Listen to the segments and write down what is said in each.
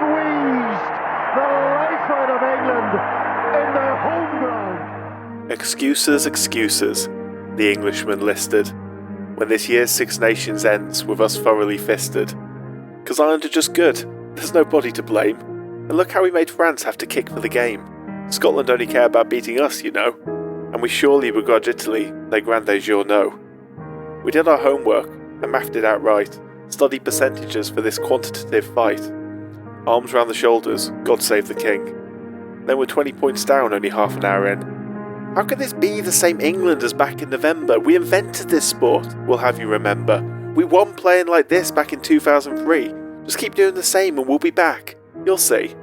squeezed the life out of England in their home ground. Excuses, excuses, the Englishman listed, when this year's Six Nations ends with us thoroughly fisted. 'Cause Ireland are just good, there's nobody to blame. And look how we made France have to kick for the game. Scotland only care about beating us, you know. And we surely begrudge Italy their grande journaux. We did our homework and mathed it out right, studied percentages for this quantitative fight. Arms round the shoulders, God save the king. Then we're 20 points down only half an hour in. How can this be the same England as back in November? We invented this sport, we'll have you remember. We won playing like this back in 2003. Just keep doing the same and we'll be back. You'll see.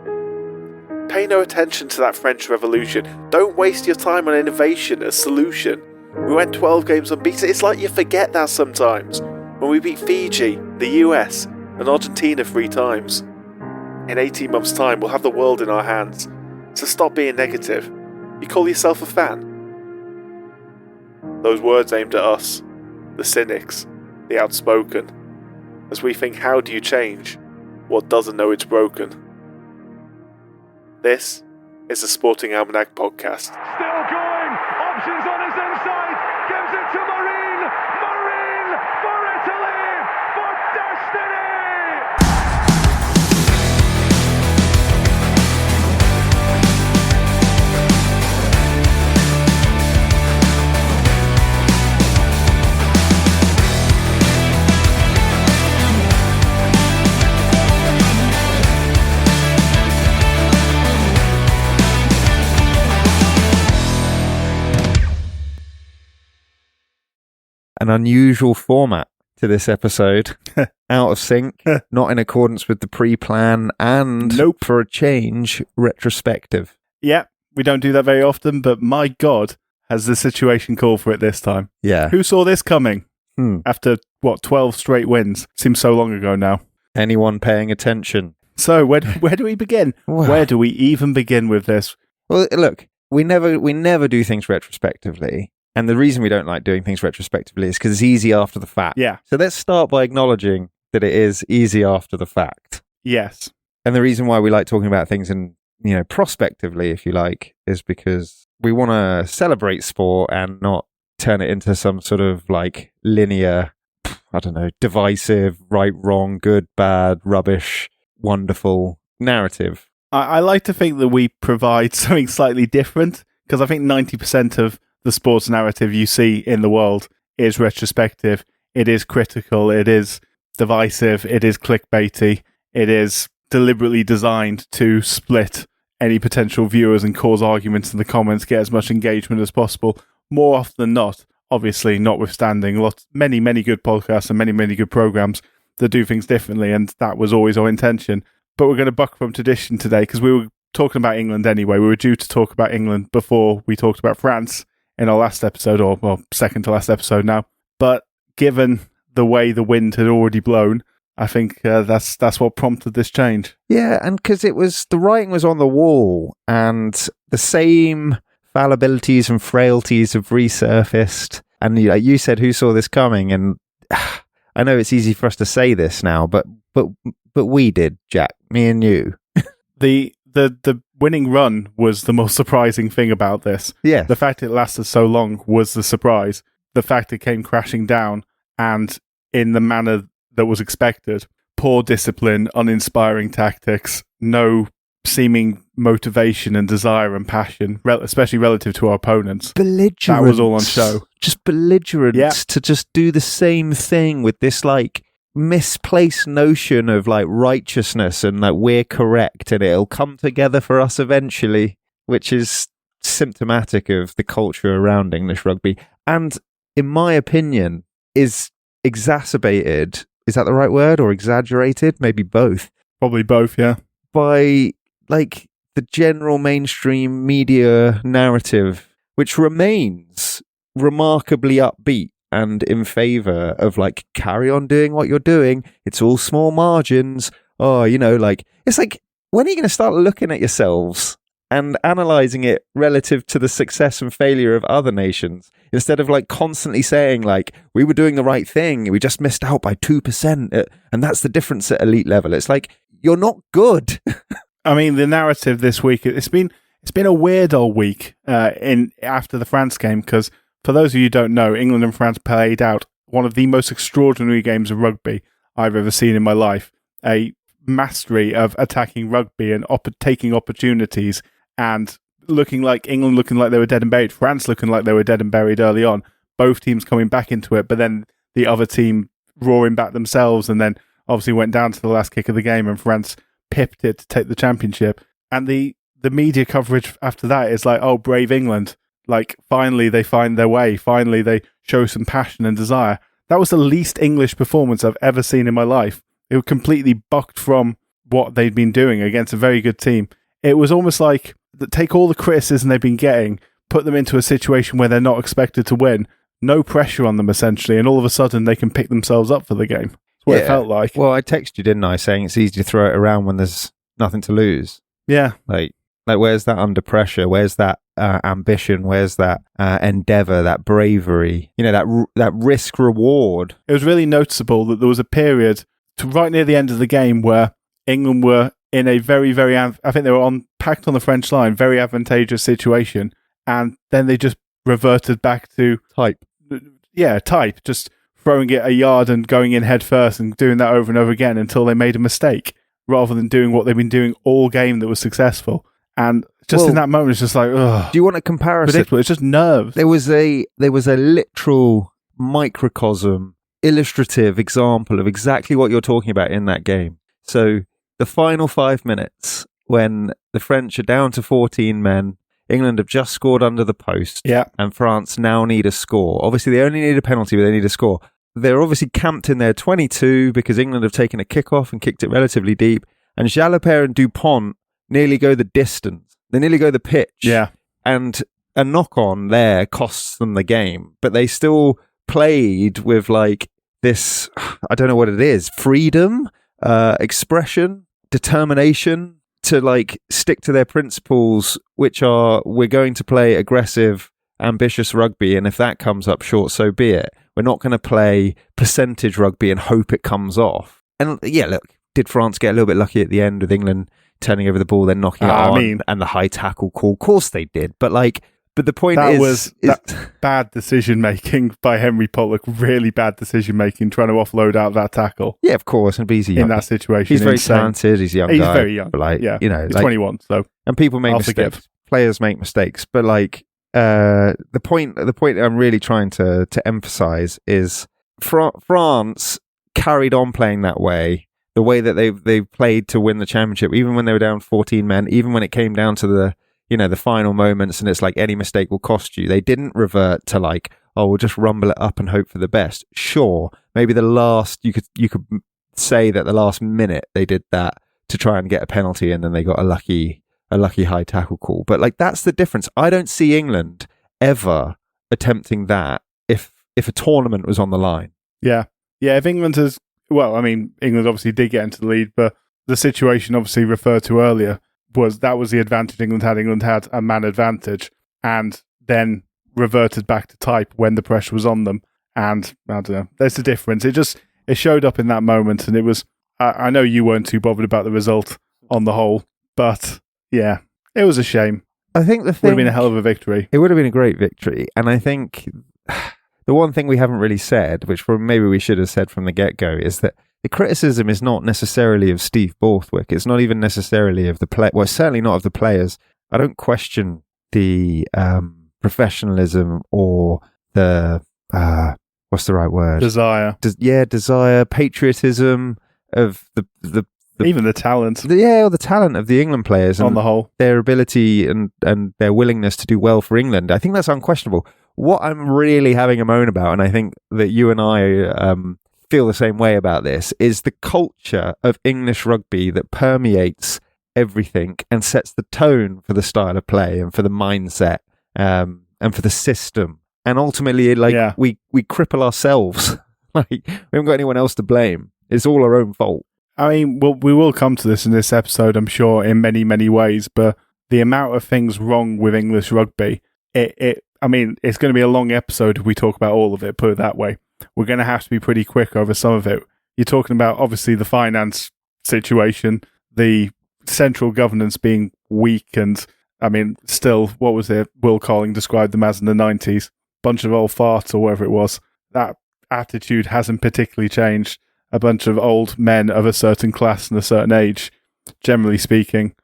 Pay no attention to that French Revolution. Don't waste your time on innovation as solution. We went 12 games unbeaten. It's like you forget that sometimes. When we beat Fiji, the US, and Argentina 3 times. In 18 months' time, we'll have the world in our hands. So stop being negative. You call yourself a fan? Those words aimed at us, the cynics, the outspoken. As we think, how do you change what doesn't know it's broken? This is the Sporting Almanac podcast. Still going, options on his inside, gives it to Marine, Marine for Italy, for destiny! An unusual format to this episode. Out of sync, not in accordance with the pre-plan, and for a change, retrospective. Yeah, we don't do that very often, but my God, has the situation called for it this time. Yeah. Who saw this coming? After, 12 straight wins? Seems so long ago now. Anyone paying attention? So, where do we begin? Wow. Where do we even begin with this? Well, look, we never do things retrospectively. And the reason we don't like doing things retrospectively is because it's easy after the fact. Yeah. So let's start by acknowledging that it is easy after the fact. Yes. And the reason why we like talking about things in, prospectively, if you like, is because we want to celebrate sport and not turn it into some sort of like linear, divisive, right, wrong, good, bad, rubbish, wonderful narrative. I like to think that we provide something slightly different, because I think 90% of the sports narrative you see in the world is retrospective. It is critical. It is divisive. It is clickbaity. It is deliberately designed to split any potential viewers and cause arguments in the comments, get as much engagement as possible. More often than not, obviously, notwithstanding many good podcasts and many good programs that do things differently, and that was always our intention. But we're going to buck from tradition today, because we were talking about England anyway. We were due to talk about England before we talked about France in our last episode, or second to last episode now. But given the way the wind had already blown, I think that's what prompted this change. Yeah, and because the writing was on the wall, and the same fallibilities and frailties have resurfaced. And you said, who saw this coming? And I know it's easy for us to say this now, but we did, Jack, me and you. The winning run was the most surprising thing about this. Yeah. The fact it lasted so long was the surprise. The fact it came crashing down, and in the manner that was expected. Poor discipline, uninspiring tactics, no seeming motivation and desire and passion, especially relative to our opponents. Belligerence. That was all on show. Just belligerence to just do the same thing with this like misplaced notion of like righteousness and like we're correct and it'll come together for us eventually, which is symptomatic of the culture around English rugby, and in my opinion is exacerbated, is that the right word, or exaggerated, maybe both, probably both, yeah, by like the general mainstream media narrative, which remains remarkably upbeat and in favour of like, carry on doing what you're doing. It's all small margins. Oh, like, it's like, when are you going to start looking at yourselves and analysing it relative to the success and failure of other nations, instead of like constantly saying like, we were doing the right thing, we just missed out by 2%, and that's the difference at elite level. It's like, you're not good. I mean, the narrative this week, it's been a weird old week after the France game, because for those of you who don't know, England and France played out one of the most extraordinary games of rugby I've ever seen in my life. A mastery of attacking rugby and taking opportunities, and England looking like they were dead and buried, France looking like they were dead and buried early on, both teams coming back into it, but then the other team roaring back themselves, and then obviously went down to the last kick of the game and France pipped it to take the championship. And the media coverage after that is like, oh, brave England. Like, finally they find their way. Finally they show some passion and desire. That was the least English performance I've ever seen in my life. It was completely bucked from what they'd been doing against a very good team. It was almost like, take all the criticism they've been getting, put them into a situation where they're not expected to win, no pressure on them essentially, and all of a sudden they can pick themselves up for the game. That's what it felt like. Well, I texted you, didn't I, saying it's easy to throw it around when there's nothing to lose. Yeah. Like where's that under pressure? Where's that ambition? Where's that endeavour, that bravery? You know, that risk reward. It was really noticeable that there was a period right near the end of the game where England were in a very, very, I think they were packed on the French line, very advantageous situation, and then they just reverted back to type, just throwing it a yard and going in head first and doing that over and over again until they made a mistake, rather than doing what they've been doing all game that was successful. And in that moment, it's just like, ugh. Do you want a comparison? Ridiculous. It's just nerves. There was a literal microcosm, illustrative example of exactly what you're talking about in that game. So the final 5 minutes, when the French are down to 14 men, England have just scored under the post, and France now need a score. Obviously, they only need a penalty, but they need a score. They're obviously camped in their 22 because England have taken a kick-off and kicked it relatively deep, and Jalopert and Dupont nearly go the distance. They nearly go the pitch. Yeah. And a knock-on there costs them the game, but they still played with like this, I don't know what it is, freedom, expression, determination to like stick to their principles, which are, we're going to play aggressive, ambitious rugby, and if that comes up short, so be it. We're not going to play percentage rugby and hope it comes off. And yeah, look, did France get a little bit lucky at the end with England turning over the ball, then knocking it on, and the high tackle call? Of course they did, but the point is that bad decision making by Henry Pollock, really bad decision making, trying to offload out that tackle. Yeah, of course, and he's young in that situation. He's very talented. He's a young guy. He's very young. But he's 21. So, and people make mistakes. Players make mistakes, but the point I'm really trying to emphasize is France carried on playing that way, the way that they played to win the championship, even when they were down 14 men, even when it came down to the final moments, and it's like any mistake will cost you. They didn't revert to like, oh, we'll just rumble it up and hope for the best. Sure, maybe you could say that the last minute they did that to try and get a penalty, and then they got a lucky high tackle call. But like, that's the difference. I don't see England ever attempting that if a tournament was on the line. Yeah. If England has, well, I mean, England obviously did get into the lead, but the situation obviously referred to earlier was the advantage England had. England had a man advantage, and then reverted back to type when the pressure was on them. And I don't know, there's the difference. It showed up in that moment, and it was, I know you weren't too bothered about the result on the whole, but yeah, it was a shame. I think would have been a hell of a victory. It would have been a great victory, and I think the one thing we haven't really said, which maybe we should have said from the get-go, is that the criticism is not necessarily of Steve Borthwick. It's not even necessarily of the play. Well, certainly not of the players. I don't question the professionalism or the what's the right word? Desire. Desire, patriotism of the even the talent. Or the talent of the England players on the whole, their ability and their willingness to do well for England. I think that's unquestionable. What I'm really having a moan about, and I think that you and I feel the same way about this, is the culture of English rugby that permeates everything and sets the tone for the style of play and for the mindset and for the system. And ultimately, we cripple ourselves. We haven't got anyone else to blame. It's all our own fault. I mean, we will come to this in this episode, I'm sure, in many, many ways, but the amount of things wrong with English rugby, I mean, it's going to be a long episode if we talk about all of it, put it that way. We're going to have to be pretty quick over some of it. You're talking about, obviously, the finance situation, the central governance being weak, and I mean, still, what was it? Will Colling described them as in the 90s, bunch of old farts or whatever it was. That attitude hasn't particularly changed. A bunch of old men of a certain class and a certain age, generally speaking.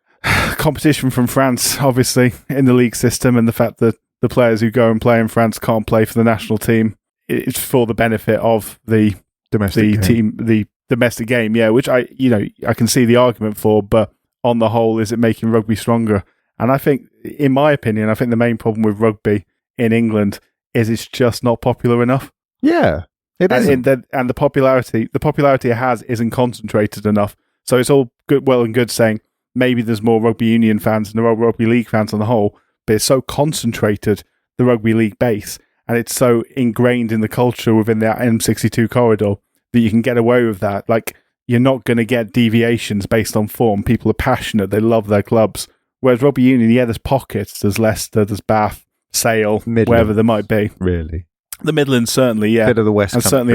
Competition from France, obviously, in the league system, and the fact that the players who go and play in France can't play for the national team, it's for the benefit of the domestic game, yeah, which I can see the argument for, but on the whole, is it making rugby stronger? And I think, in my opinion, I think the main problem with rugby in England is it's just not popular enough. Yeah, it is. And the popularity it has isn't concentrated enough. So it's all well and good saying maybe there's more rugby union fans than there are rugby league fans on the whole, but it's so concentrated, the rugby league base, and it's so ingrained in the culture within the M62 corridor that you can get away with that. Like, you're not going to get deviations based on form. People are passionate. They love their clubs. Whereas rugby union, yeah, there's pockets. There's Leicester, there's Bath, Sale, Midlands, wherever there might be. Really? The Midlands, certainly, yeah. Bit of the West and Country.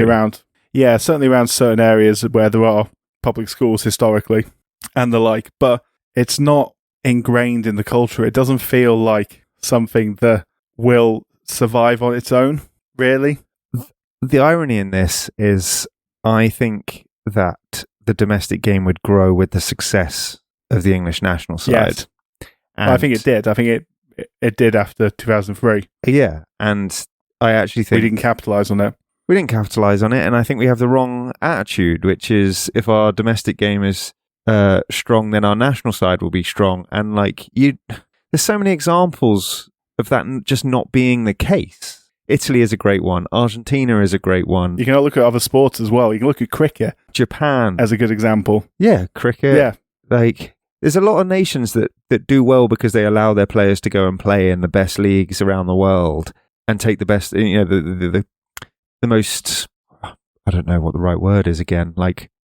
certainly around certain areas where there are public schools historically and the like. But it's not ingrained in the culture. It doesn't feel like something that will survive on its own, really. The irony in this is I think that the domestic game would grow with the success of the English national side. Yes. I think it did. I think it did after 2003. Yeah, and I actually think we didn't capitalise on it. We didn't capitalise on it, and I think we have the wrong attitude, which is if our domestic game is strong, then our national side will be strong. And there's so many examples of that just not being the case. Italy is a great one. Argentina is a great one. You can look at other sports as well. You can look at cricket. Japan as a good example. Yeah, cricket. Yeah. There's a lot of nations that do well because they allow their players to go and play in the best leagues around the world and take the best, the most, I don't know what the right word is again,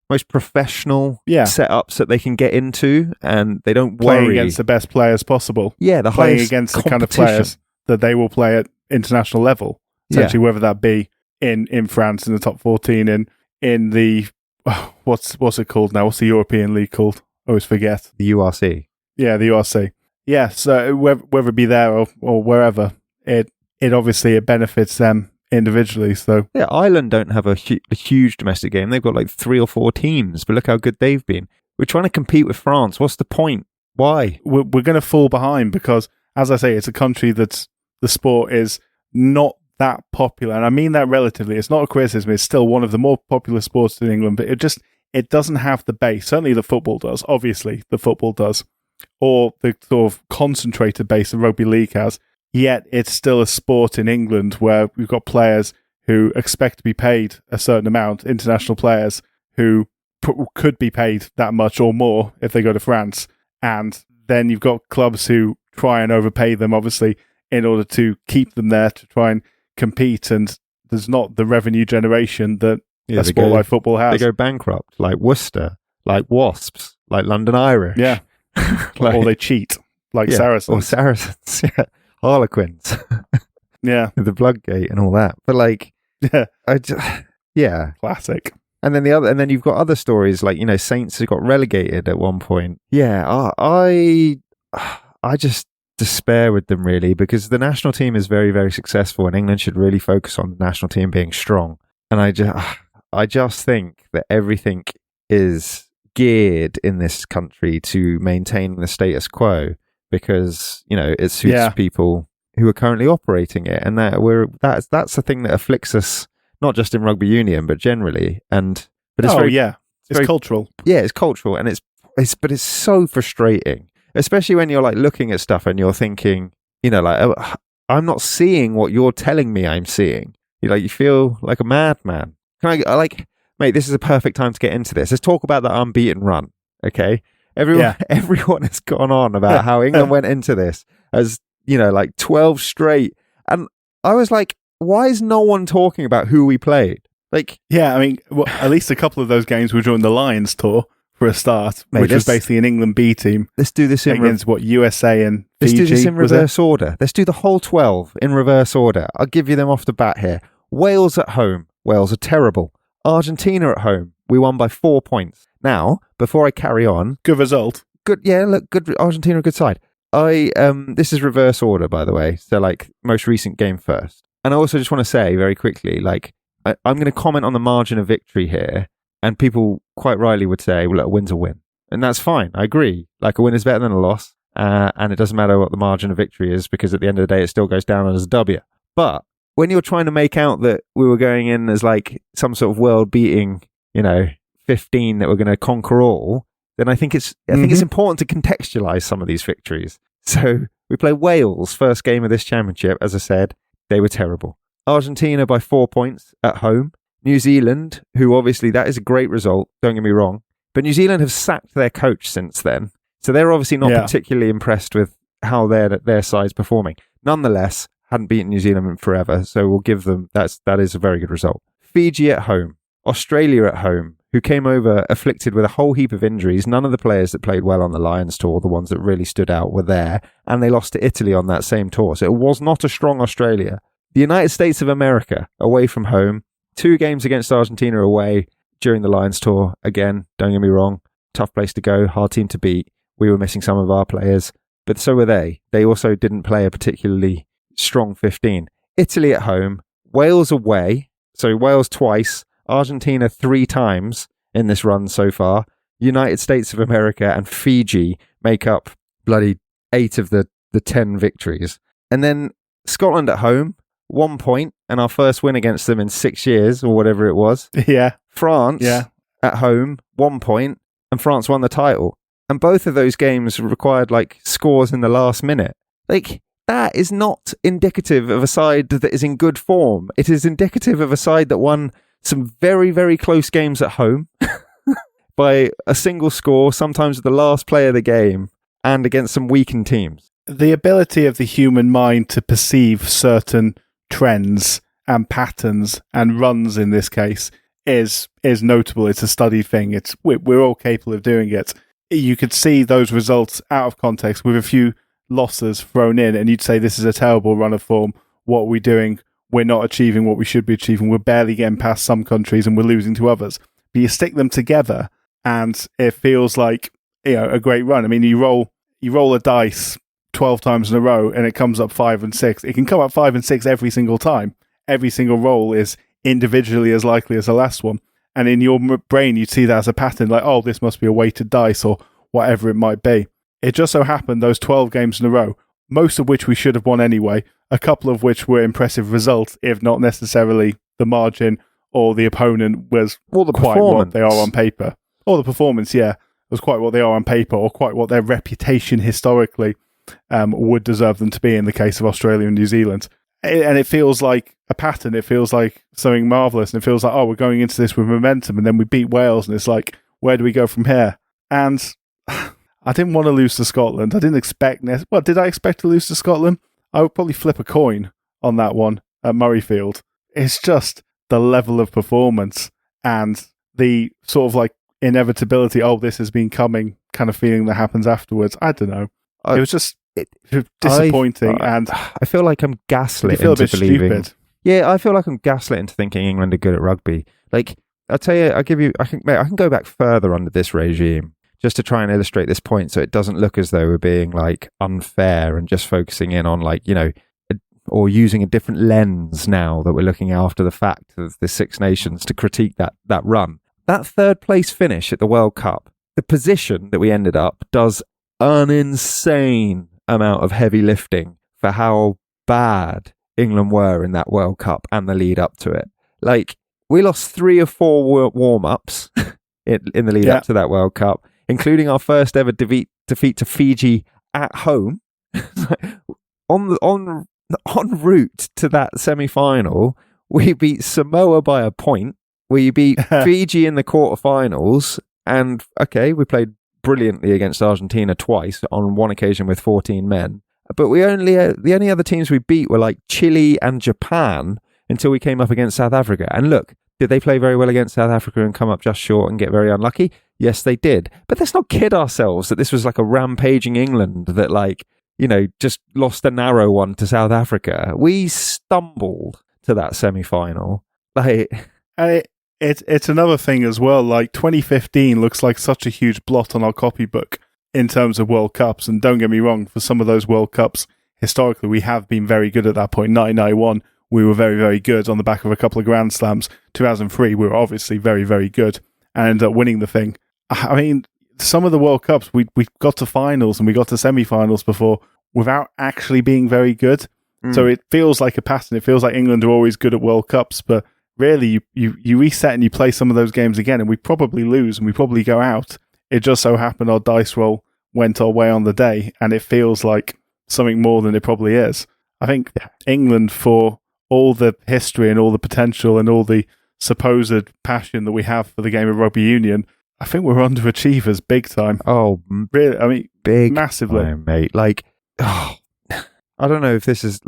most professional setups that they can get into, and they don't playing worry against the best players possible. Yeah, the playing highest against the kind of players that they will play at international level. Essentially, whether that be in France in the top 14, in the what's it called now? What's the European league called? I always forget. The URC. Yeah, the URC. Yeah, so whether it be there or wherever, it obviously it benefits them individually. So yeah, Ireland don't have a huge domestic game. They've got 3 or 4 teams, but look how good they've been. We're trying to compete with France. What's the point? Why? We're going to fall behind because, as I say, it's a country that's the sport is not that popular, and I mean that relatively. It's not a criticism. It's still one of the more popular sports in England, but it doesn't have the base. Certainly the football does. Obviously, the football does. Or the sort of concentrated base the rugby league has. Yet it's still a sport in England where we've got players who expect to be paid a certain amount, international players who could be paid that much or more if they go to France. And then you've got clubs who try and overpay them, obviously, in order to keep them there to try and compete. And there's not the revenue generation that a sport like football has. They go bankrupt, like Worcester, like Wasps, like London Irish. Yeah. Or they cheat, like Saracens. Or Saracens, yeah. Harlequins. Yeah. The Bloodgate and all that. But classic. And then you've got other stories like, Saints who got relegated at one point. Yeah, I just despair with them really, because the national team is very, very successful and England should really focus on the national team being strong. And I just think that everything is geared in this country to maintain the status quo because, it suits people who are currently operating it. And that's the thing that afflicts us, not just in rugby union, but generally. But it's cultural. Yeah, it's cultural. And it's so frustrating, especially when you're looking at stuff and you're thinking, I'm not seeing what you're telling me I'm seeing. You feel like a madman. Mate, this is a perfect time to get into this. Let's talk about that unbeaten run, okay? Everyone has gone on about how England went into this as, 12 straight. And I was like, why is no one talking about who we played? At least a couple of those games were during the Lions tour for a start, mate, which was basically an England B team. Let's do this against USA and Fiji. Let's do this in reverse order. Let's do the whole 12 in reverse order. I'll give you them off the bat here. Wales at home. Wales are terrible. Argentina at home. We won by 4 points. Now, before I carry on, Good result. good Argentina, good side. This is reverse order, by the way. So, like, most recent game first. And I also just want to say very quickly, like, I'm going to comment on the margin of victory here. And people quite rightly would say, well, look, a win's a win. And that's fine. I agree. Like, a win is better than a loss. And it doesn't matter what the margin of victory is, because at the end of the day, it still goes down as a W. But when you're trying to make out that we were going in as like some sort of world-beating, 15 that we're going to conquer all, then I think it's important to contextualize some of these victories. So we play Wales, first game of this championship. As I said, they were terrible. Argentina by 4 points at home. New Zealand, who obviously that is a great result, don't get me wrong, but New Zealand have sacked their coach since then. So they're obviously not particularly impressed with how their side's performing. Nonetheless, hadn't beaten New Zealand in forever, so we'll give them, that is a very good result. Fiji at home. Australia at home, who came over afflicted with a whole heap of injuries. None of the players that played well on the Lions tour, the ones that really stood out, were there, and they lost to Italy on that same tour. So it was not a strong Australia. The United States of America, away from home. 2 games against Argentina away during the Lions tour. Again, don't get me wrong, tough place to go, hard team to beat. We were missing some of our players, but so were they. They also didn't play a particularly strong 15. Italy at home, Wales away, so Wales twice, Argentina 3 times in this run so far. United States of America and Fiji make up bloody 8 of the 10 victories. And then Scotland at home, 1 point, and our first win against them in 6 years, or whatever it was. Yeah. France at home, 1 point, and France won the title. And both of those games required like scores in the last minute. Like, that is not indicative of a side that is in good form. It is indicative of a side that won some very, very close games at home by a single score, sometimes with the last play of the game, and against some weakened teams. The ability of the human mind to perceive certain trends and patterns and runs in this case is notable. It's a studied thing. We're all capable of doing it. You could see those results out of context with a few losses thrown in, and you'd say this is a terrible run of form. What are we doing? We're not achieving what we should be achieving. We're barely getting past some countries and we're losing to others. But you stick them together and it feels like a great run. I mean, you roll a dice 12 times in a row and it comes up 5 and 6. It can come up 5 and 6 every single time. Every single roll is individually as likely as the last one. And in your brain, you'd see that as a pattern, like, oh, this must be a weighted dice or whatever it might be. It just so happened those 12 games in a row, most of which we should have won anyway, a couple of which were impressive results, if not necessarily the margin or the opponent was quite what they are on paper. Or the performance, was quite what they are on paper, or quite what their reputation historically would deserve them to be in the case of Australia and New Zealand. And it feels like a pattern. It feels like something marvellous. And it feels like, oh, we're going into this with momentum. And then we beat Wales. And it's like, where do we go from here? And I didn't want to lose to Scotland. I didn't expect... did I expect to lose to Scotland? I would probably flip a coin on that one at Murrayfield. It's just the level of performance and the sort of like inevitability, oh, this has been coming kind of feeling that happens afterwards. I don't know. It was just... disappointing, and I feel like I'm gaslit feel into a bit believing. Stupid. Yeah, I feel like I'm gaslit into thinking England are good at rugby. Like, I'll tell you, I can go back further under this regime just to try and illustrate this point, so it doesn't look as though we're being like unfair and just focusing in on like or using a different lens now that we're looking after the fact of the Six Nations to critique that run. That 3rd place finish at the World Cup, the position that we ended up does an insane amount of heavy lifting for how bad England were in that World Cup and the lead up to it. Like, we lost 3 or 4 warm-ups in the lead up to that World Cup, including our first ever defeat to Fiji at home. on route to that semi-final, we beat Samoa by a point. We beat Fiji in the quarterfinals, and we played brilliantly against Argentina twice, on one occasion with 14 men. But the only other teams we beat were like Chile and Japan until we came up against South Africa. And look, did they play very well against South Africa and come up just short and get very unlucky? Yes, they did. But let's not kid ourselves that this was like a rampaging England that just lost a narrow one to South Africa. We stumbled to that semi-final. It's another thing as well. Like 2015 looks like such a huge blot on our copybook in terms of World Cups. And don't get me wrong, for some of those World Cups, historically, we have been very good at that point. 1991, we were very, very good on the back of a couple of Grand Slams. 2003, we were obviously very, very good and ended up winning the thing. I mean, some of the World Cups, we got to finals and we got to semi-finals before without actually being very good. So it feels like a pattern. It feels like England are always good at World Cups, but really you reset and you play some of those games again and we probably lose and we probably go out. It just so happened our dice roll went our way on the day and it feels like something more than it probably is. I think England, for all the history and all the potential and all the supposed passion that we have for the game of rugby union, I think we're underachievers big time. Oh, really? I mean, big massively, time, mate. Like, I don't know if this is.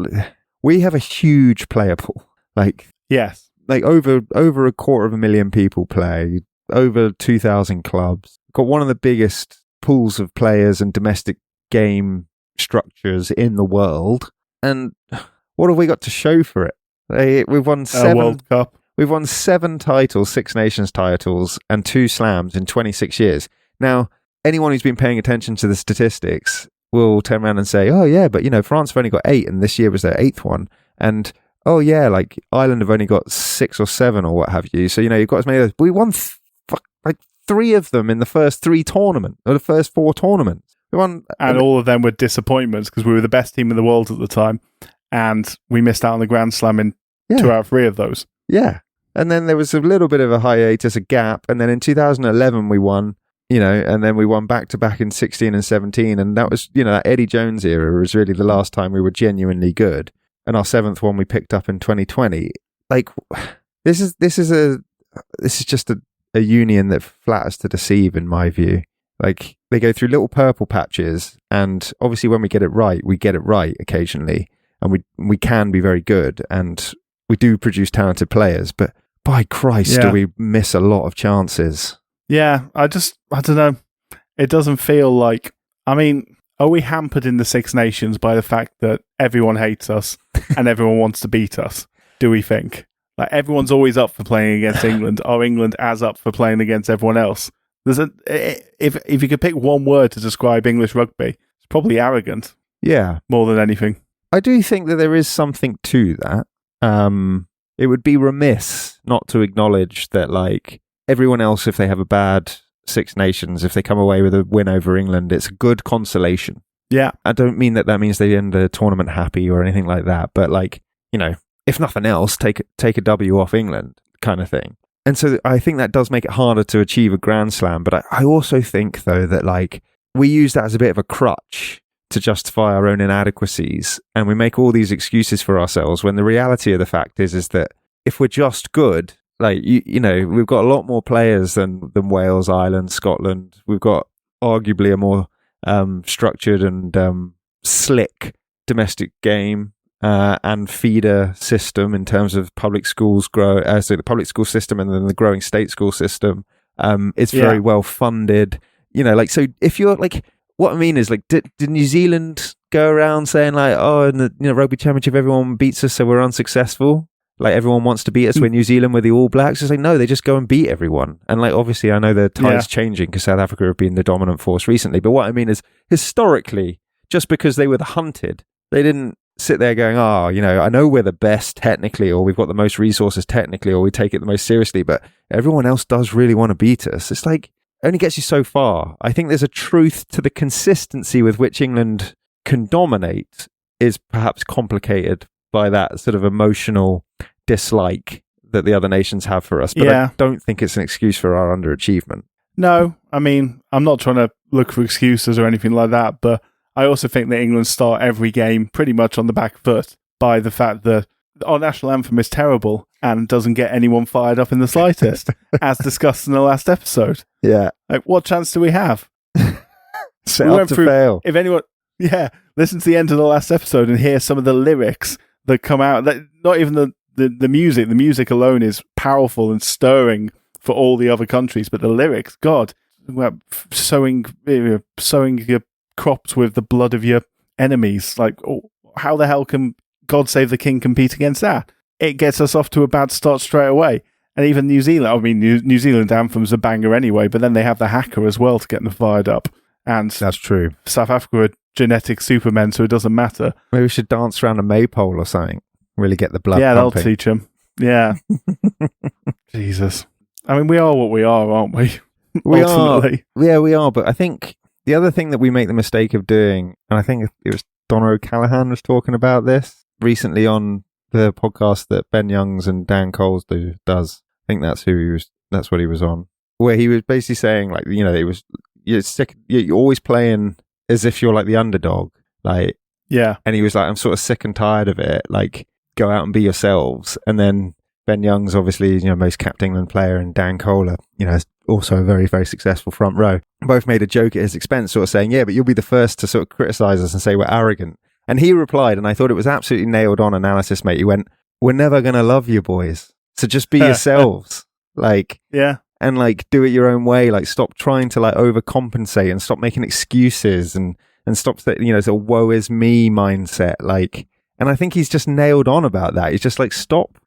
We have a huge player pool. Like, yes, like over 250,000 people play, over 2,000 clubs. Got one of the biggest pools of players and domestic game structures in the world. And what have we got to show for it? We've won 7 World Cup. We've won 7 titles, 6 Nations titles, and 2 slams in 26 years. Now, anyone who's been paying attention to the statistics will turn around and say, oh yeah, but France have only got 8 and this year was their 8th one. And oh yeah, like Ireland have only got 6 or 7 or what have you. So, you've got as many of those. But we won like 3 of them in the first 3 tournaments, or the first 4 tournaments. We won, and all of them were disappointments because we were the best team in the world at the time and we missed out on the Grand Slam in 2 out of 3 of those. Yeah. And then there was a little bit of a hiatus, a gap. And then in 2011 we won, and then we won back-to-back in 16 and 17. And that was, that Eddie Jones era was really the last time we were genuinely good. And our 7th one we picked up in 2020. Like, this is just a union that flatters to deceive, in my view. Like, they go through little purple patches. And obviously when we get it right occasionally. And we can be very good. And we do produce talented players. But by Christ, do we miss a lot of chances. Yeah, I don't know. It doesn't feel like... I mean, are we hampered in the Six Nations by the fact that everyone hates us and everyone wants to beat us, do we think? Like, everyone's always up for playing against England. Are England as up for playing against everyone else? If you could pick one word to describe English rugby, it's probably arrogant. Yeah. More than anything. I do think that there is something to that. It would be remiss not to acknowledge that, like, everyone else, if they have a bad Six Nations, if they come away with a win over England, it's a good consolation. Yeah. I don't mean that means they end the tournament happy or anything like that, but, like, if nothing else, take a W off England kind of thing. And so I think that does make it harder to achieve a Grand Slam, but I also think, though, that, like, we use that as a bit of a crutch to justify our own inadequacies, and we make all these excuses for ourselves when the reality of the fact is that if we're just good, like, we've got a lot more players than Wales, Ireland, Scotland. We've got arguably a more structured and slick domestic game and feeder system in terms of public schools so the public school system and then the growing state school system. It's very well funded. So if you're like, what I mean is, like, did New Zealand go around saying, like, oh, in the rugby championship everyone beats us so we're unsuccessful? Like, everyone wants to beat us. We're New Zealand, we're the All Blacks. It's like, no, they just go and beat everyone. And, like, obviously I know the tide's changing because South Africa have been the dominant force recently. But what I mean is, historically, just because they were the hunted, they didn't sit there going, I know we're the best technically, or we've got the most resources technically, or we take it the most seriously, but everyone else does really want to beat us. It's like, only gets you so far. I think there's a truth to the consistency with which England can dominate is perhaps complicated by that sort of emotional dislike that the other nations have for us. But I don't think it's an excuse for our underachievement. No, I mean, I'm not trying to look for excuses or anything like that, but I also think that England start every game pretty much on the back foot by the fact that our national anthem is terrible and doesn't get anyone fired up in the slightest, as discussed in the last episode. Yeah. Like, what chance do we have? Set up to fail. If anyone, listen to the end of the last episode and hear some of the lyrics that come out. Not even the music. The music alone is powerful and stirring for all the other countries, but the lyrics, God, sowing your crops with the blood of your enemies. Like, how the hell can God Save the King compete against that? It gets us off to a bad start straight away. And even New Zealand, I mean, New Zealand anthem's a banger anyway, but then they have the haka as well to get them fired up. And that's true. South Africa are genetic supermen, so it doesn't matter. Maybe we should dance around a maypole or something. Really get the blood Yeah, pumping. that'll teach them. Yeah. Jesus. I mean, we are what we are, aren't we? We Ultimately. are. Yeah, we are. But I think the other thing that we make the mistake of doing, and I think it was Donna O'Callaghan was talking about this recently on the podcast that Ben Youngs and Dan Coles does. I think that's what he was on, where he was basically saying, like, you know, you're sick, you're always playing as if you're like the underdog, like, yeah. And he was like, I'm sort of sick and tired of it. Like, go out and be yourselves. And then Ben Youngs, obviously, you know, most capped England player, and Dan Kohler, you know, is also a very, very successful front row. Both made a joke at his expense, sort of saying, yeah, but you'll be the first to sort of criticize us and say we're arrogant. And he replied, and I thought it was absolutely nailed on analysis, mate. He went, we're never going to love you boys. So just be yourselves. Like, yeah. And like, do it your own way. Like, stop trying to like overcompensate and stop making excuses and stop that, you know, it's a woe is me mindset. Like, and I think he's just nailed on about that. He's just like, stop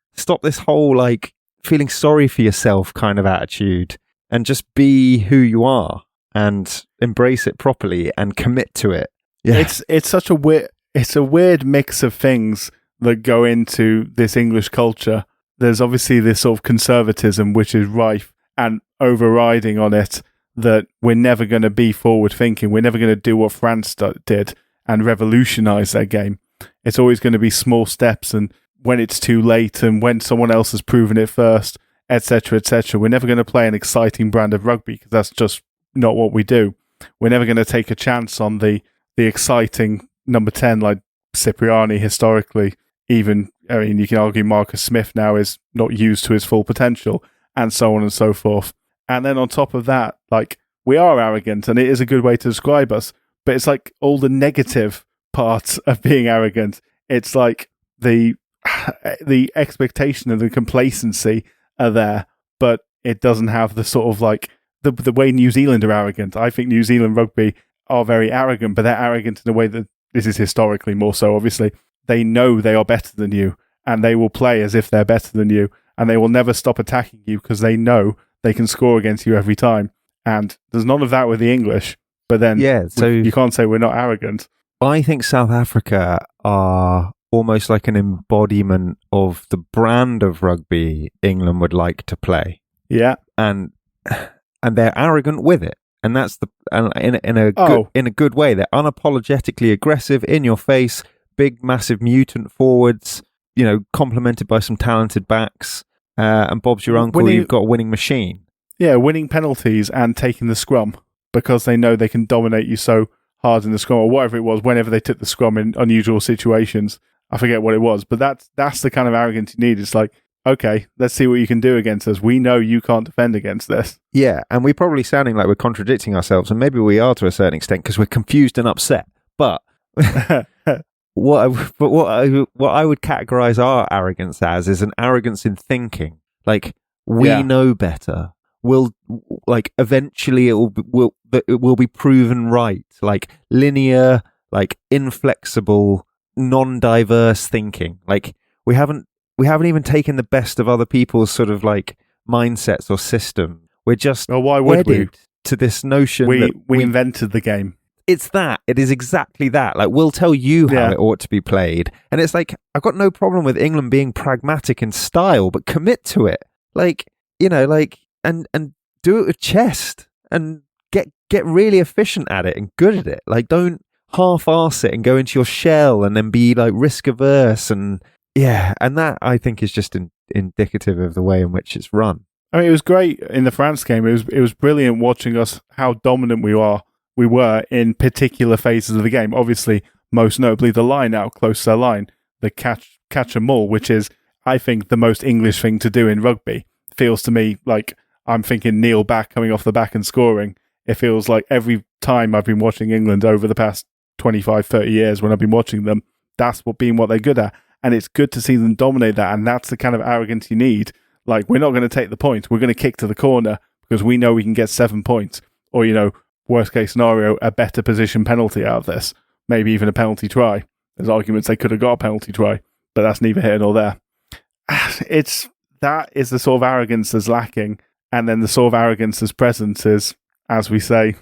this whole like feeling sorry for yourself kind of attitude and just be who you are and embrace it properly and commit to it. Yeah. It's such a weird mix of things that go into this English culture. There's obviously this sort of conservatism which is rife and overriding on it, that we're never going to be forward thinking. We're never going to do what France did and revolutionize their game. It's always going to be small steps, and when it's too late and when someone else has proven it first, etc., etc. We're never going to play an exciting brand of rugby because that's just not what we do. We're never going to take a chance on the exciting number 10 like Cipriani historically. Even, I mean, you can argue Marcus Smith now is not used to his full potential, and so on and so forth. And then on top of that, like, we are arrogant, and it is a good way to describe us, but it's like all the negative parts of being arrogant. It's like the expectation and the complacency are there, but it doesn't have the sort of like the way New Zealand are arrogant. I think New Zealand rugby are very arrogant, but they're arrogant in a way that, this is historically more so, obviously, they know they are better than you, and they will play as if they're better than you, and they will never stop attacking you because they know they can score against you every time. And there's none of that with the English, but then you can't say we're not arrogant. I think South Africa are almost like an embodiment of the brand of rugby England would like to play. Yeah. And they're arrogant with it. And that's in a good way. They're unapologetically aggressive, in your face, big, massive mutant forwards, you know, complemented by some talented backs. And Bob's your uncle, you've got a winning machine. Yeah, winning penalties and taking the scrum because they know they can dominate you so hard in the scrum, or whatever it was, whenever they took the scrum in unusual situations. I forget what it was, but that's the kind of arrogance you need. It's like, okay, let's see what you can do against us. We know you can't defend against this. Yeah, and we're probably sounding like we're contradicting ourselves, and maybe we are to a certain extent because we're confused and upset. But what I would categorize our arrogance as is an arrogance in thinking. Like, we know better. We'll, like, eventually it will be proven right. Like, linear, like, inflexible, non-diverse thinking. Like, we haven't even taken the best of other people's sort of like mindsets or system. We're just wedded to this notion that we invented the game. It's that. It is exactly that. Like, we'll tell you how it ought to be played. And it's like, I've got no problem with England being pragmatic in style, but commit to it. Like, you know, like, and do it with chest and get really efficient at it and good at it. Like, don't half-arse it and go into your shell and then be like risk averse. And yeah, and that I think is just indicative of the way in which it's run. I mean, it was great in the France game. It was brilliant watching us, how dominant we were in particular phases of the game. Obviously, most notably the line out close to their line, the catch and maul, which is, I think, the most English thing to do in rugby. Feels to me like I'm thinking kneel back, coming off the back and scoring. It feels like every time I've been watching England over the past 25, 30 years when I've been watching them, that's what they're good at. And it's good to see them dominate that. And that's the kind of arrogance you need. Like, we're not going to take the point. We're going to kick to the corner because we know we can get 7 points. Or, you know, worst case scenario, a better position penalty out of this. Maybe even a penalty try. There's arguments they could have got a penalty try, but that's neither here nor there. that is the sort of arrogance that's lacking. And then the sort of arrogance that's present is, as we say,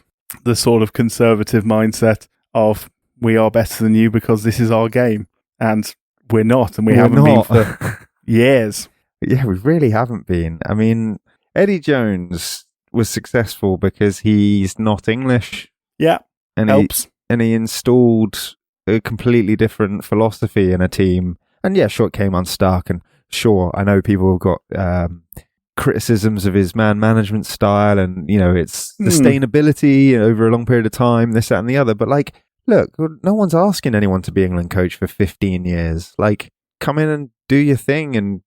the sort of conservative mindset of we are better than you because this is our game. And we're not, and we haven't been for years. Yeah, we really haven't been. I mean, Eddie Jones was successful because he's not English. Yeah, and helps. He installed a completely different philosophy in a team. And yeah, sure, it came unstuck. And sure, I know people have got criticisms of his man management style and, it's sustainability over a long period of time, this, that, and the other. But look, no one's asking anyone to be England coach for 15 years. Come in and do your thing and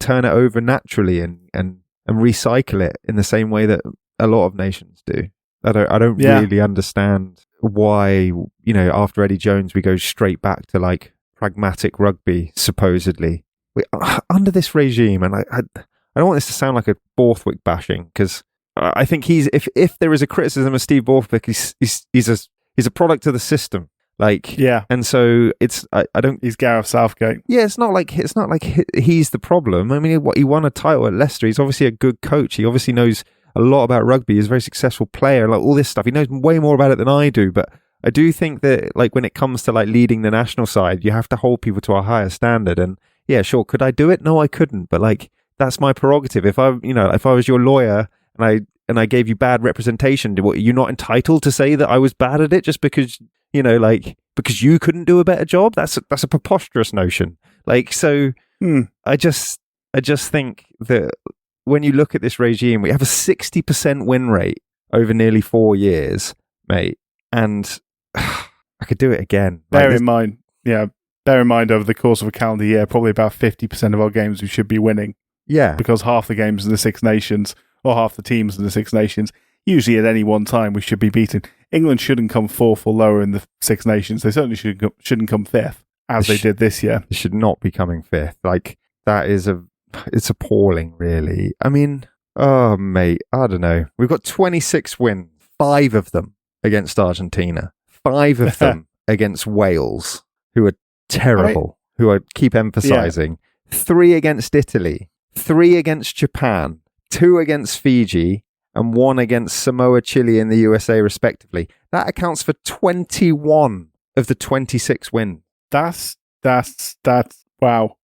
turn it over naturally and recycle it in the same way that a lot of nations do. I don't really understand why, after Eddie Jones, we go straight back to pragmatic rugby, supposedly. Under this regime, and I don't want this to sound like a Borthwick bashing, because I think if there is a criticism of Steve Borthwick, he's a product of the system. And so I don't. He's Gareth Southgate. Yeah, it's not like he's the problem. I mean, he won a title at Leicester. He's obviously a good coach. He obviously knows a lot about rugby. He's a very successful player. All this stuff. He knows way more about it than I do. But I do think that when it comes to leading the national side, you have to hold people to a higher standard. And yeah, sure, could I do it? No, I couldn't. But that's my prerogative. If I was your lawyer and I gave you bad representation, you're not entitled to say that I was bad at it just because because you couldn't do a better job. That's a preposterous notion. I just think that when you look at this regime, we have a 60% win rate over nearly 4 years, mate, and I could do it again. Bear in mind, over the course of a calendar year, probably about 50% of our games we should be winning. Yeah, because half the games in the Six Nations, or half the teams in the Six Nations, usually at any one time we should be beaten. England shouldn't come fourth or lower in the Six Nations. They certainly shouldn't come fifth, as they did this year. They should not be coming fifth. That is it's appalling, really. I mean, oh, mate, I don't know. We've got 26 wins, 5 of them against Argentina, 5 of them against Wales, who are terrible, who I keep emphasising, 3 against Italy, 3 against Japan, 2 against Fiji, and 1 against Samoa, Chile, and the USA, respectively. That accounts for 21 of the 26 wins. That's wow.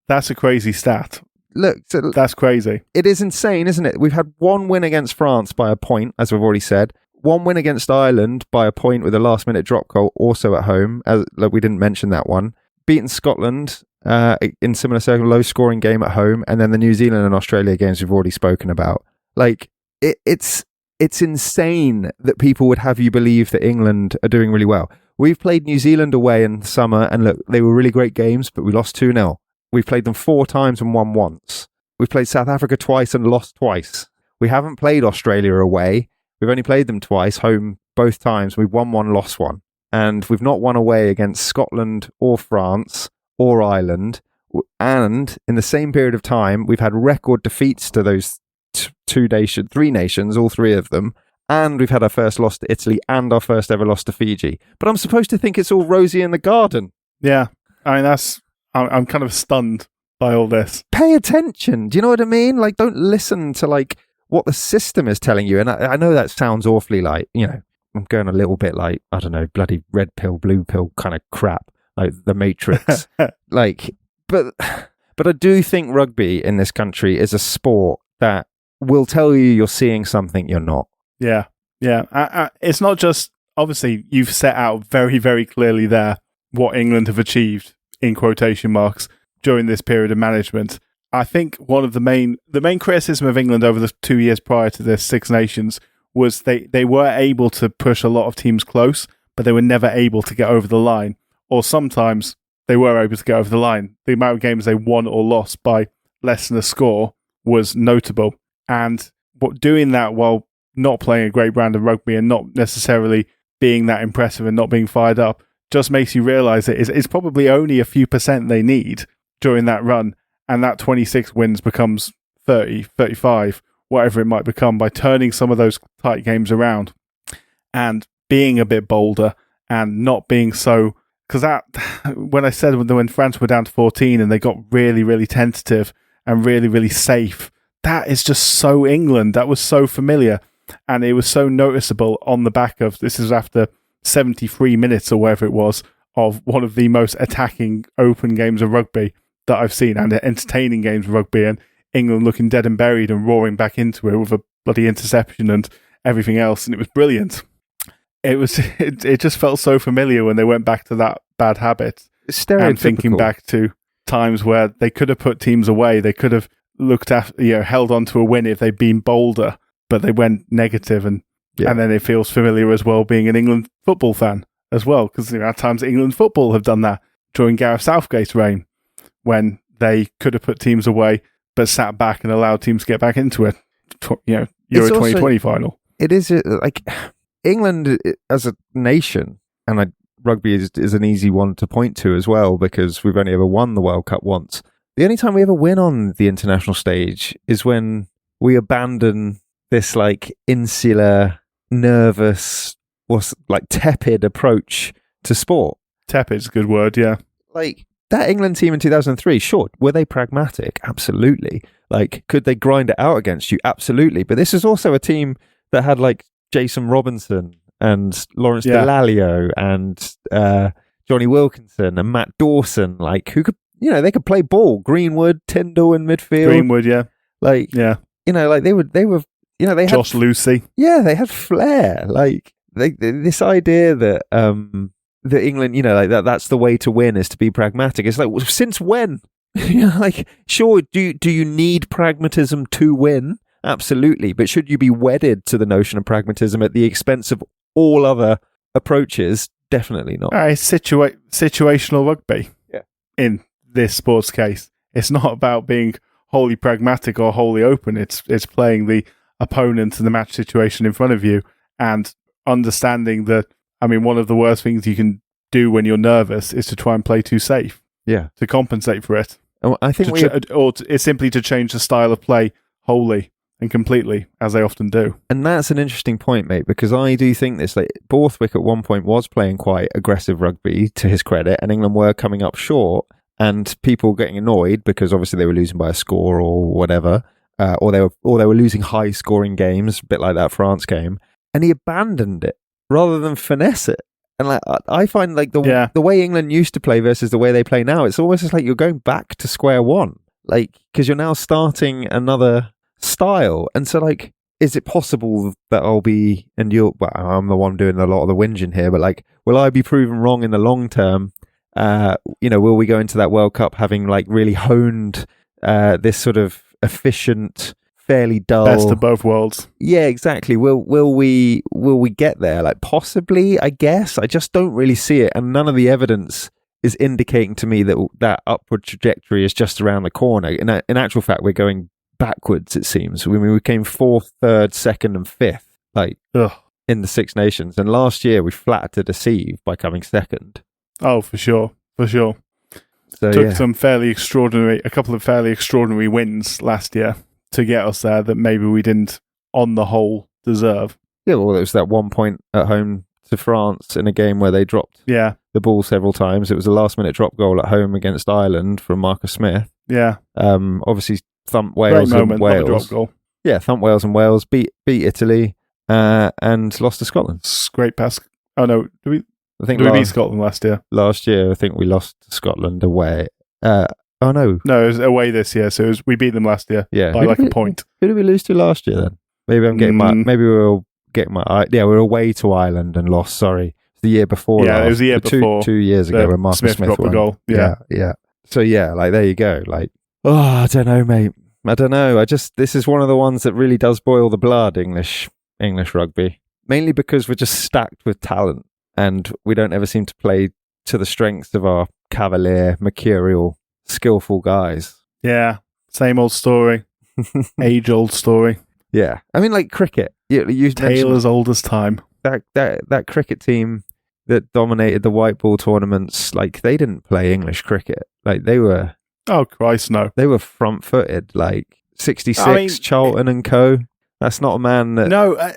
That's a crazy stat. Look, that's crazy. It is insane, isn't it? We've had 1 win against France by a point, as we've already said. 1 win against Ireland by a point with a last-minute drop goal, also at home. We didn't mention that one. Beaten Scotland in similar circle, low-scoring game at home, and then the New Zealand and Australia games we've already spoken about. It's insane that people would have you believe that England are doing really well. We've played New Zealand away in the summer, and look, they were really great games, but we lost 2-0. We've played them 4 times and won once. We've played South Africa twice and lost twice. We haven't played Australia away. We've only played them twice, home both times. We've won 1, lost 1. And we've not won away against Scotland or France or Ireland. And in the same period of time, we've had record defeats to those 3 nations, all 3 of them. And we've had our first loss to Italy and our first ever loss to Fiji. But I'm supposed to think it's all rosy in the garden. Yeah. I mean, I'm kind of stunned by all this. Pay attention. Do you know what I mean? Don't listen to what the system is telling you. And I know that sounds awfully I'm going a little bit I don't know, bloody red pill, blue pill kind of crap, like the Matrix. But I do think rugby in this country is a sport that will tell you you're seeing something you're not. Yeah. Yeah. It's not just, obviously, you've set out very, very clearly there what England have achieved, in quotation marks, during this period of management. I think one of the main criticism of England over the 2 years prior to this Six Nations was they were able to push a lot of teams close, but they were never able to get over the line. Or sometimes they were able to get over the line. The amount of games they won or lost by less than a score was notable. And doing that while not playing a great brand of rugby and not necessarily being that impressive and not being fired up just makes you realise that it's probably only a few % they need during that run. And that 26 wins becomes 30, 35, whatever it might become, by turning some of those tight games around and being a bit bolder and not being so... Because when France were down to 14 and they got really, really tentative and really, really safe. That is just so England. That was so familiar. And it was so noticeable on the back of, this is after 73 minutes or whatever it was, of one of the most attacking open games of rugby that I've seen, and entertaining games of rugby, and England looking dead and buried and roaring back into it with a bloody interception and everything else. And it was brilliant. It just felt so familiar when they went back to that bad habit. And thinking back to times where they could have put teams away, they could have looked after, held on to a win if they'd been bolder, but they went negative, and then it feels familiar as well being an England football fan as well, because at times England football have done that during Gareth Southgate's reign, when they could have put teams away but sat back and allowed teams to get back into it. Euro 2020 final. It is like England as a nation, and rugby is an easy one to point to as well, because we've only ever won the World Cup once. The only time we ever win on the international stage is when we abandon this like insular, nervous, or like tepid approach to sport. Tepid's a good word, yeah. Like that England team in 2003, sure, were they pragmatic? Absolutely. Like, could they grind it out against you? Absolutely. But this is also a team that had like Jason Robinson and Lawrence Delalio and Johnny Wilkinson and Matt Dawson, like who could, they could play ball. Greenwood, Tyndall in midfield. Greenwood, yeah. Like, yeah. Like they were, they had Josh Lucy. Yeah, they had flair. Like this idea that that England, that's the way to win is to be pragmatic. It's like, since when? Like, sure, do you need pragmatism to win? Absolutely. But should you be wedded to the notion of pragmatism at the expense of all other approaches? Definitely not. Situational rugby. Yeah. In this sports case, it's not about being wholly pragmatic or wholly open. It's playing the opponent and the match situation in front of you, and understanding that, one of the worst things you can do when you're nervous is to try and play too safe. Yeah. To compensate for it. I think it's simply to change the style of play wholly and completely, as they often do. And that's an interesting point, mate, because I do think this. Like, Borthwick at one point was playing quite aggressive rugby, to his credit, and England were coming up short, and people getting annoyed because obviously they were losing by a score or whatever, or they were losing high scoring games, a bit like that France game, and he abandoned it rather than finesse it. And like, I find like the way England used to play versus the way they play now, it's almost just like you're going back to square one, like, because you're now starting another style. And so, like, is it possible that I'll be, and I'm the one doing a lot of the whinging here, but like, will I be proven wrong in the long term? Will we go into that World Cup having like really honed this sort of efficient, fairly dull, best of both worlds? Yeah, exactly. Will we get there? Like, possibly, I guess. I just don't really see it, and none of the evidence is indicating to me that upward trajectory is just around the corner. In actual fact, we're going backwards, it seems. We came 4th, 3rd, 2nd, and 5th, in the Six Nations, and last year we flattered to deceive by coming 2nd. Oh, for sure. So, took a couple of fairly extraordinary wins last year to get us there that maybe we didn't, on the whole, deserve. Yeah, well, there was that 1 point at home to France in a game where they dropped the ball several times. It was a last-minute drop goal at home against Ireland from Marcus Smith. Yeah. Obviously, thumped Wales and Wales. Drop goal. Yeah, thumped Wales and Wales, beat Italy, and lost to Scotland. Great pass. Oh, no. Did we beat Scotland last year? Last year, I think we lost to Scotland away. Oh, no. No, it was away this year, so we beat them last year by a point. Who did we lose to last year then? Maybe I'm getting maybe we'll get my... Yeah, we were away to Ireland and lost, sorry. The year before. Yeah, it was the year before. 2 years ago when Marcus Smith dropped the goal. Yeah. So, yeah, like, there you go. Like, I don't know, mate. I don't know. This is one of the ones that really does boil the blood, English rugby. Mainly because we're just stacked with talent, and we don't ever seem to play to the strengths of our cavalier, mercurial, skillful guys. Yeah, same old story. Age-old story. Yeah. I mean, like cricket. You Tale as old as time. That cricket team that dominated the white ball tournaments, like, they didn't play English cricket. Like, they were... Oh, Christ, no. They were front-footed, like 66, Charlton and co. That's not a man that... No,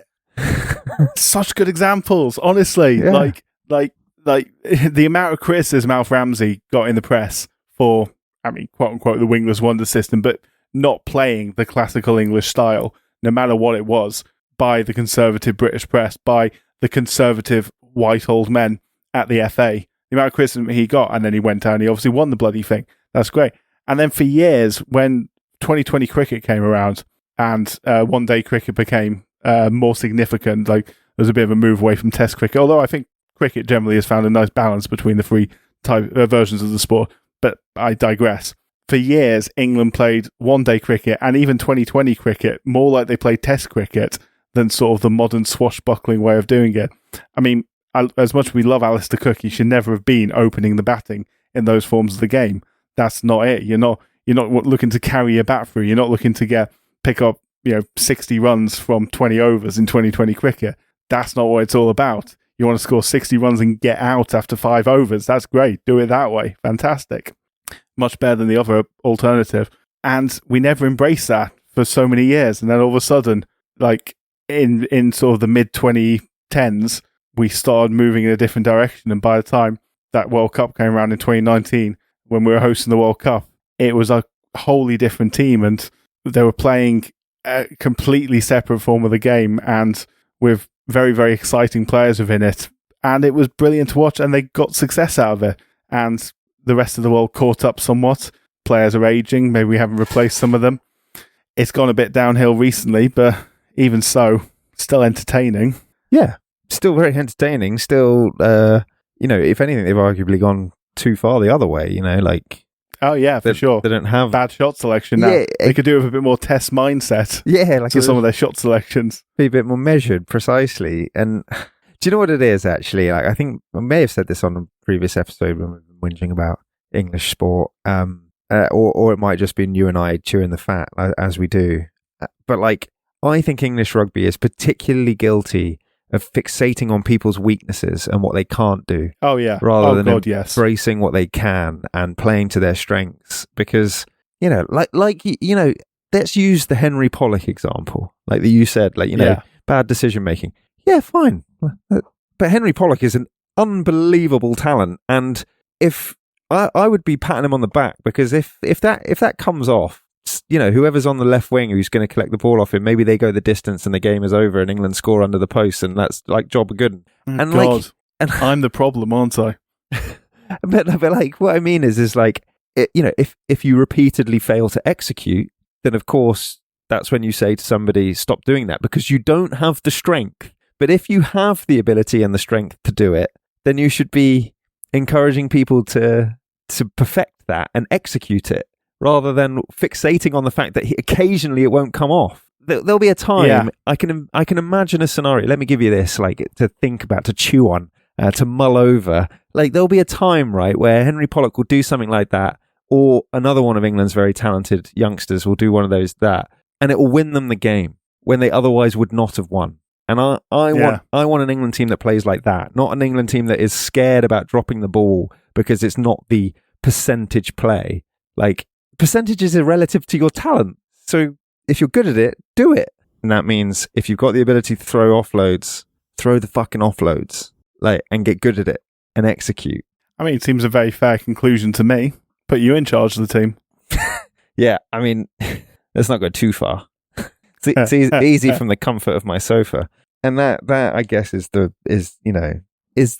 such good examples, honestly. Yeah. Like the amount of criticism Alf Ramsey got in the press for, quote-unquote, the wingless wonder system, but not playing the classical English style, no matter what it was, by the conservative British press, by the conservative white old men at the FA. The amount of criticism he got, and then he went down, he obviously won the bloody thing. That's great. And then for years, when 2020 cricket came around and one-day cricket became more significant, like there's a bit of a move away from Test cricket, although I think cricket generally has found a nice balance between the three versions of the sport, but I digress. For years, England played one-day cricket and even 2020 cricket more like they played Test cricket than sort of the modern swashbuckling way of doing it. I mean, as much as we love Alistair Cook, he should never have been opening the batting in those forms of the game. That's not it. You're not looking to carry your bat through. You're not looking to pick up 60 runs from 20 overs in 2020 cricket. That's not what it's all about. You want to score 60 runs and get out after 5 overs. That's great. Do it that way. Fantastic. Much better than the other alternative. And we never embraced that for so many years. And then all of a sudden, like in sort of the mid-2010s, we started moving in a different direction. And by the time that World Cup came around in 2019, when we were hosting the World Cup, it was a wholly different team. And they were playing a completely separate form of the game and with very, very exciting players within it. And it was brilliant to watch. And they got success out of it. And the rest of the world caught up somewhat. Players are aging. Maybe we haven't replaced some of them. It's gone a bit downhill recently, but even so, still entertaining. Yeah, still very entertaining. Still, if anything, they've arguably gone too far the other way. Oh yeah, for sure. They don't have bad shot selection now. Yeah, they could do it with a bit more test mindset. Yeah, like some of their shot selections. Be a bit more measured, precisely. And do you know what it is, actually? Like, I think I may have said this on a previous episode when we were whinging about English sport, or it might just been you and I chewing the fat, as we do. But, I think English rugby is particularly guilty of fixating on people's weaknesses and what they can't do. Oh, yeah. Rather than embracing what they can and playing to their strengths. Because, let's use the Henry Pollock example. Like you said, bad decision making. Yeah, fine. But Henry Pollock is an unbelievable talent. And if I would be patting him on the back, because if that comes off, whoever's on the left wing who's going to collect the ball off him, maybe they go the distance and the game is over and England score under the post, and that's job of good. And God, I'm the problem, aren't I? but what I mean is if you repeatedly fail to execute, then of course that's when you say to somebody, stop doing that, because you don't have the strength. But if you have the ability and the strength to do it, then you should be encouraging people to perfect that and execute it, rather than fixating on the fact that occasionally it won't come off. There'll be a time, yeah. I can imagine a scenario. Let me give you this, to think about, to chew on, to mull over. There'll be a time, right, where Henry Pollock will do something like that, or another one of England's very talented youngsters will do one of those, and it will win them the game when they otherwise would not have won. And I want an England team that plays like that, not an England team that is scared about dropping the ball because it's not the percentage play. Percentages are relative to your talent. So if you're good at it, do it. And that means if you've got the ability to throw offloads, throw the fucking offloads, and get good at it and execute. I mean, it seems a very fair conclusion to me. Put you in charge of the team. Yeah, I mean, let's not go too far. It's easy from the comfort of my sofa. And that I guess is the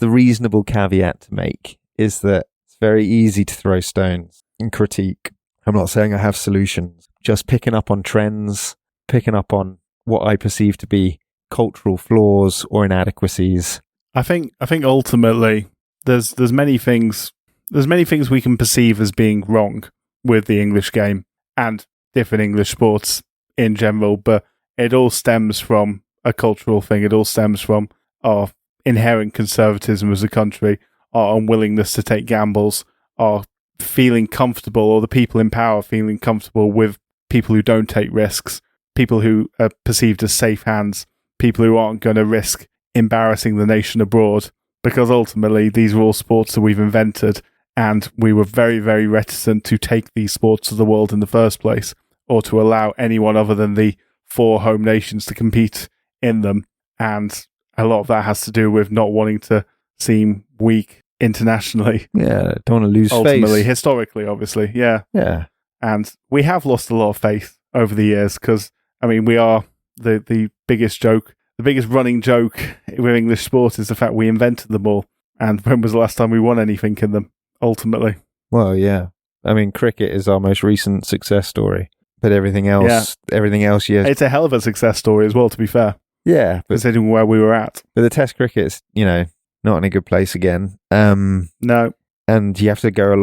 reasonable caveat to make, is that it's very easy to throw stones and critique. I'm not saying I have solutions, just picking up on trends, picking up on what I perceive to be cultural flaws or inadequacies. I think ultimately there's many things we can perceive as being wrong with the English game and different English sports in general, but it all stems from a cultural thing. It all stems from our inherent conservatism as a country, our unwillingness to take gambles, our feeling comfortable, or the people in power feeling comfortable with people who don't take risks, people who are perceived as safe hands, people who aren't going to risk embarrassing the nation abroad, because ultimately these are all sports that we've invented, and we were very, very reticent to take these sports to the world in the first place, or to allow anyone other than the 4 home nations to compete in them. And a lot of that has to do with not wanting to seem weak internationally. Yeah, don't want to lose ultimately, face. Historically, obviously, yeah. Yeah. And we have lost a lot of faith over the years because, I mean, we are the biggest joke. The biggest running joke with English sport is the fact we invented them all. And when was the last time we won anything in them, ultimately? Well, yeah. I mean, cricket is our most recent success story. But everything else, yeah. It's a hell of a success story as well, to be fair. Yeah. But considering where we were at. the Test cricket's, not in a good place again. No. And you have to go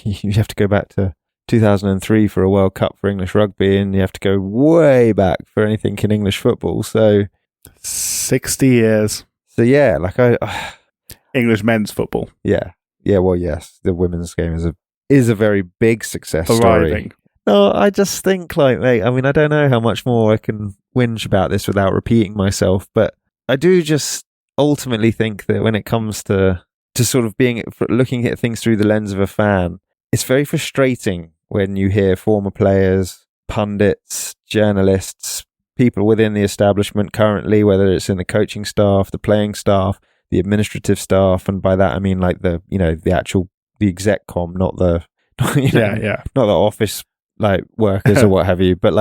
you have to go back to 2003 for a World Cup for English rugby, and you have to go way back for anything in English football. So 60 years. So yeah, English men's football. Yeah. Well, yes, the women's game is a very big success story. No, I just think mate, I mean, I don't know how much more I can whinge about this without repeating myself, but I do just ultimately think that when it comes to sort of looking at things through the lens of a fan, it's very frustrating when you hear former players, pundits, journalists, people within the establishment currently, whether it's in the coaching staff, the playing staff, the administrative staff, and by that I mean the exec com, not the not the office workers or what have you, but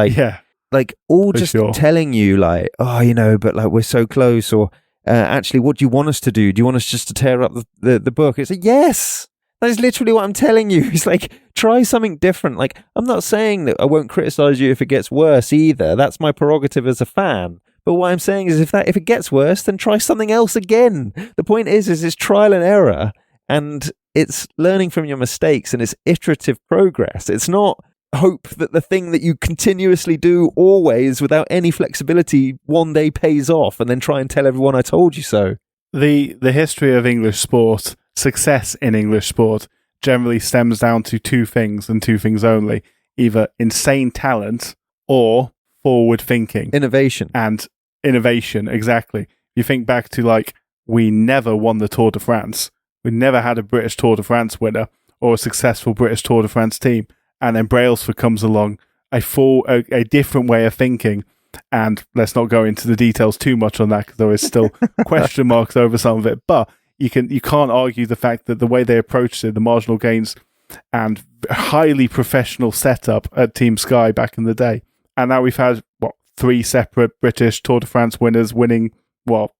all just telling you but we're so close, or actually, what do you want us to do? Do you want us just to tear up the book? It's yes, that is literally what I'm telling you. It's try something different. I'm not saying that I won't criticize you if it gets worse either. That's my prerogative as a fan. But what I'm saying is if it gets worse, then try something else again. The point is it's trial and error, and it's learning from your mistakes, and it's iterative progress. It's not hope that the thing that you continuously do always without any flexibility one day pays off, and then try and tell everyone I told you so. The history of English sport, success in English sport, generally stems down to two things and two things only: either insane talent or forward thinking. Innovation. And innovation, exactly. You think back to we never won the Tour de France. We never had a British Tour de France winner or a successful British Tour de France team. And then Brailsford comes along, a different way of thinking. And let's not go into the details too much on that because there is still question marks over some of it. But you can't argue the fact that the way they approached it, the marginal gains and highly professional setup at Team Sky back in the day. And now we've had, 3 separate British Tour de France winners winning,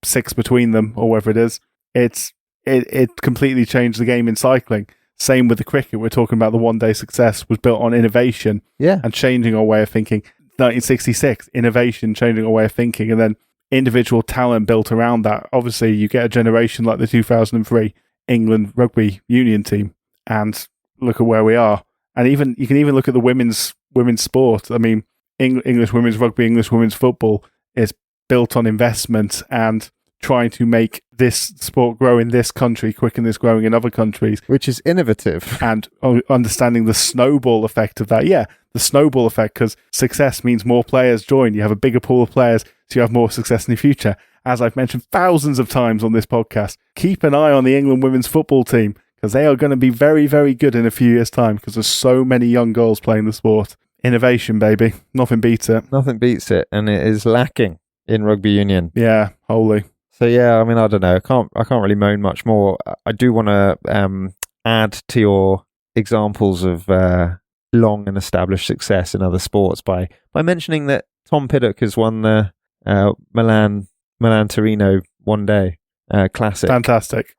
6 between them or whatever it is. It completely changed the game in cycling. Same with the cricket. We're talking about the one-day success was built on innovation and changing our way of thinking. 1966, innovation, changing our way of thinking, and then individual talent built around that. Obviously, you get a generation like the 2003 England rugby union team, and look at where we are. And you can even look at the women's sport. I mean, English women's rugby, English women's football is built on investment and trying to make this sport grow in this country quicker than it's growing in other countries. Which is innovative. And understanding the snowball effect of that. Yeah, the snowball effect, because success means more players join. You have a bigger pool of players, so you have more success in the future. As I've mentioned thousands of times on this podcast, keep an eye on the England women's football team, because they are going to be very, very good in a few years' time, because there's so many young girls playing the sport. Innovation, baby. Nothing beats it. Nothing beats it, and it is lacking in rugby union. Yeah, wholly. So yeah, I mean, I don't know. I can't really moan much more. I do want to add to your examples of long and established success in other sports by mentioning that Tom Piddock has won the Milan Torino one day classic. Fantastic.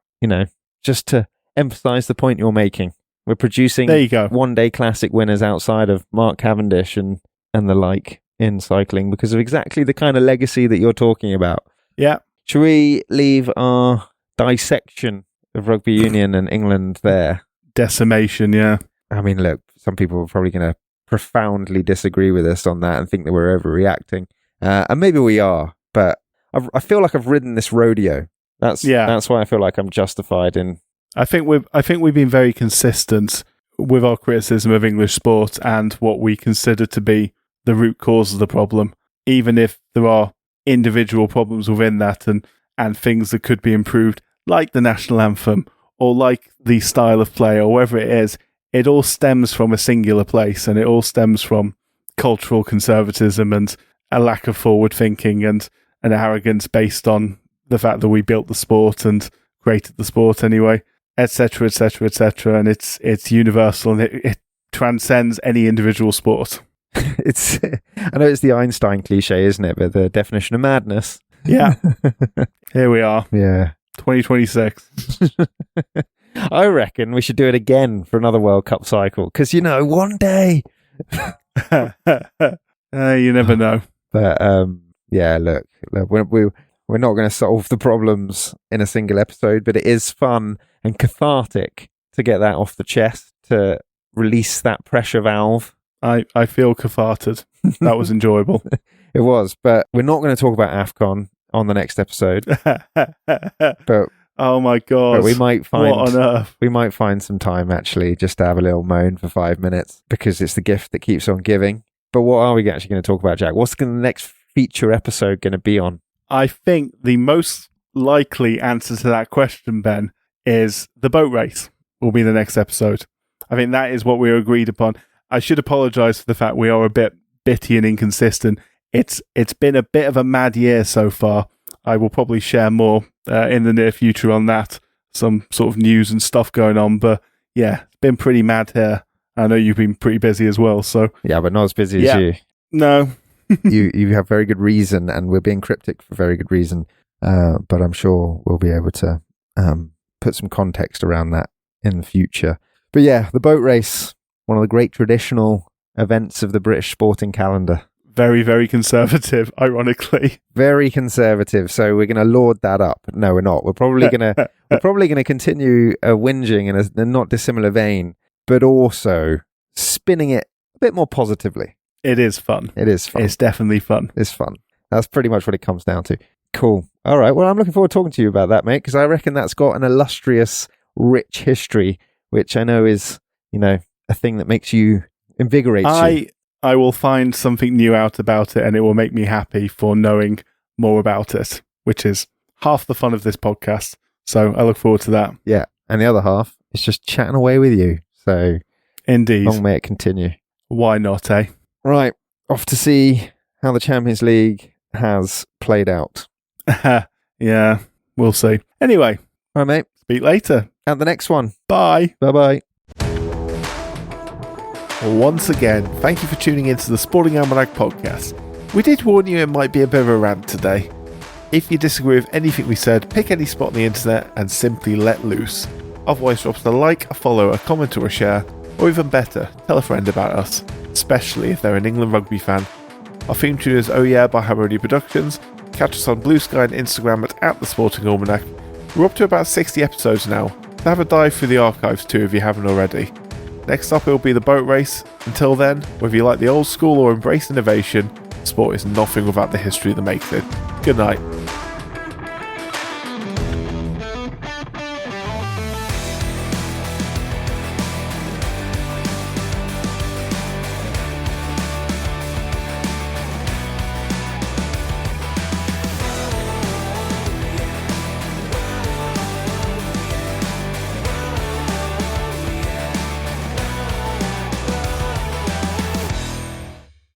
Just to emphasise the point you're making. We're producing there you go. One day classic winners outside of Mark Cavendish and the like in cycling because of exactly the kind of legacy that you're talking about. Yeah. Should we leave our dissection of rugby union and England there? Decimation, yeah. I mean, look, some people are probably going to profoundly disagree with us on that and think that we're overreacting. And maybe we are, but I feel like I've ridden this rodeo. That's why I feel like I'm justified in... I think we've been very consistent with our criticism of English sport and what we consider to be the root cause of the problem, even if there are individual problems within that and things that could be improved, like the national anthem or like the style of play or whatever it is. It all stems from a singular place, and it all stems from cultural conservatism and a lack of forward thinking and an arrogance based on the fact that we built the sport and created the sport anyway, etc., etc., etc. And it's universal, and transcends any individual sport. It's I know it's the Einstein cliche, isn't it? But the definition of madness. Yeah. Here we are. Yeah. 2026. I reckon we should do it again for another World Cup cycle. Because, one day. You never know. But, look, we're not going to solve the problems in a single episode, but it is fun and cathartic to get that off the chest, to release that pressure valve. I feel catharted. That was enjoyable. It was, but we're not going to talk about AFCON on the next episode. But oh my god! But we might find what on earth? We might find some time actually just to have a little moan for 5 minutes, because it's the gift that keeps on giving. But what are we actually going to talk about, Jack? What's the next feature episode going to be on? I think the most likely answer to that question, Ben, is the boat race will be the next episode. I think that is what we agreed upon. I should apologise for the fact we are a bit bitty and inconsistent. It's been a bit of a mad year so far. I will probably share more in the near future on that. Some sort of news and stuff going on. But yeah, it's been pretty mad here. I know you've been pretty busy as well. So yeah, but not as busy as you. No. you have very good reason, and we're being cryptic for very good reason. But I'm sure we'll be able to put some context around that in the future. But yeah, the boat race, one of the great traditional events of the British sporting calendar. Very, very conservative, ironically. Very conservative. So we're going to laud that up. No, we're not. We're probably going to continue whinging in a not dissimilar vein, but also spinning it a bit more positively. It is fun. It is fun. It's definitely fun. It's fun. That's pretty much what it comes down to. Cool. All right. Well, I'm looking forward to talking to you about that, mate, because I reckon that's got an illustrious, rich history, which I know is, a thing that makes you invigorate you. I will find something new out about it, and it will make me happy for knowing more about it, which is half the fun of this podcast. So I look forward to that. Yeah. And the other half is just chatting away with you. So indeed. Long may it continue. Why not, eh? Right. Off to see how the Champions League has played out. Yeah, we'll see. Anyway. All right, mate. Speak later. At the next one. Bye. Bye-bye. Once again, thank you for tuning into the Sporting Almanac podcast. We did warn you it might be a bit of a rant today. If you disagree with anything we said, pick any spot on the internet and simply let loose. Otherwise, drop us a like, a follow, a comment or a share, or even better, tell a friend about us, especially if they're an England rugby fan. Our theme tune is Oh Yeah by Hammody Productions. Catch us on Blue Sky and Instagram at The Sporting Almanac. We're up to about 60 episodes now, so have a dive through the archives too if you haven't already. Next up, it will be the boat race. Until then, whether you like the old school or embrace innovation, sport is nothing without the history that makes it. Good night.